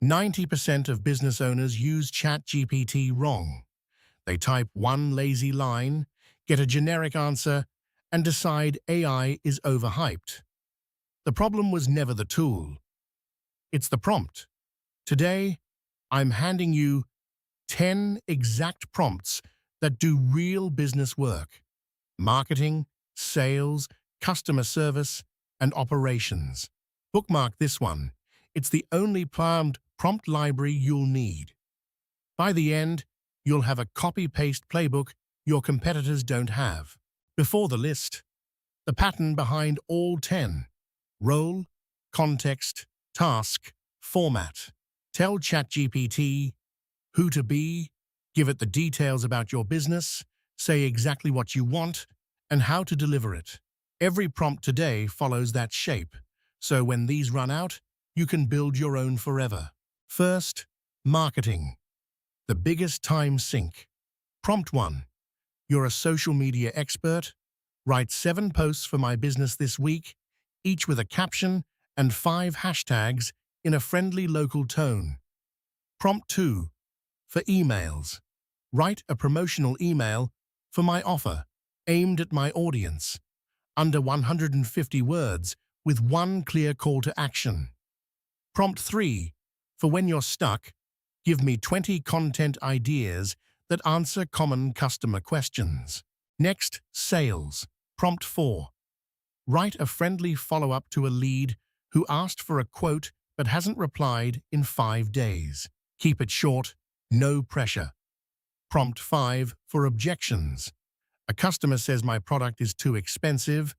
90% of business owners use ChatGPT wrong. They type one lazy line, get a generic answer, and decide AI is overhyped. The problem was never the tool. It's the prompt. Today, I'm handing you 10 exact prompts that do real business work: marketing, sales, customer service, and operations. Bookmark this one. It's the only prompt library you'll need. By the end, you'll have a copy-paste playbook your competitors don't have. Before the list, the pattern behind all 10. Role, context, task, format. Tell ChatGPT who to be, give it the details about your business, say exactly what you want, and how to deliver it. Every prompt today follows that shape, so when these run out, you can build your own forever. First, marketing. The biggest time sink. Prompt 1. You're a social media expert. Write 7 posts for my business this week, each with a caption and 5 hashtags in a friendly local tone. Prompt 2. For emails. Write a promotional email for my offer, aimed at my audience, under 150 words with one clear call to action. Prompt 3. For when you're stuck, give me 20 content ideas that answer common customer questions. Next, sales. Prompt 4. Write a friendly follow-up to a lead who asked for a quote but hasn't replied in 5 days. Keep it short, no pressure. Prompt 5. For objections. A customer says my product is too expensive.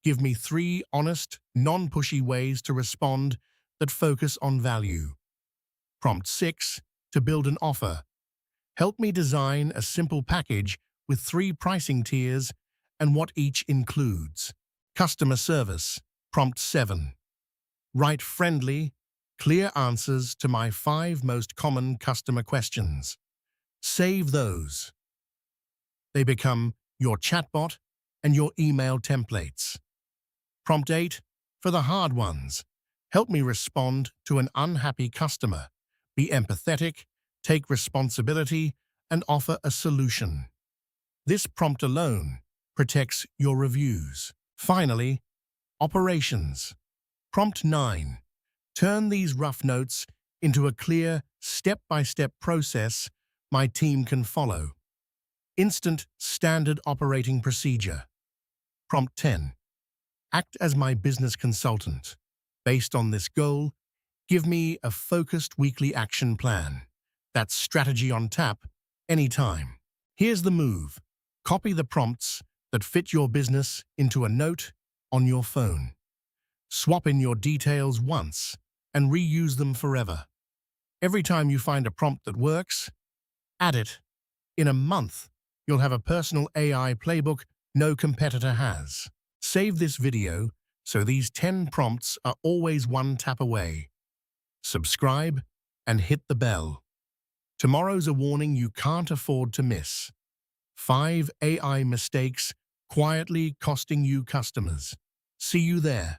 Give me 3 honest, non-pushy ways to respond that focus on value. Prompt 6. To build an offer. Help me design a simple package with 3 pricing tiers and what each includes. Customer service. Prompt 7. Write friendly, clear answers to my 5 most common customer questions. Save those. They become your chatbot and your email templates. Prompt 8. For the hard ones. Help me respond to an unhappy customer. Be empathetic, take responsibility, and offer a solution. This prompt alone protects your reviews. Finally, operations. Prompt 9. Turn these rough notes into a clear, step-by-step process my team can follow. Instant standard operating procedure. Prompt 10. Act as my business consultant. Based on this goal, give me a focused weekly action plan. That's strategy on tap, anytime. Here's the move. Copy the prompts that fit your business into a note on your phone. Swap in your details once and reuse them forever. Every time you find a prompt that works, add it. In a month, you'll have a personal AI playbook no competitor has. Save this video so these 10 prompts are always one tap away. Subscribe and hit the bell. Tomorrow's a warning you can't afford to miss. 5 AI mistakes quietly costing you customers. See you there.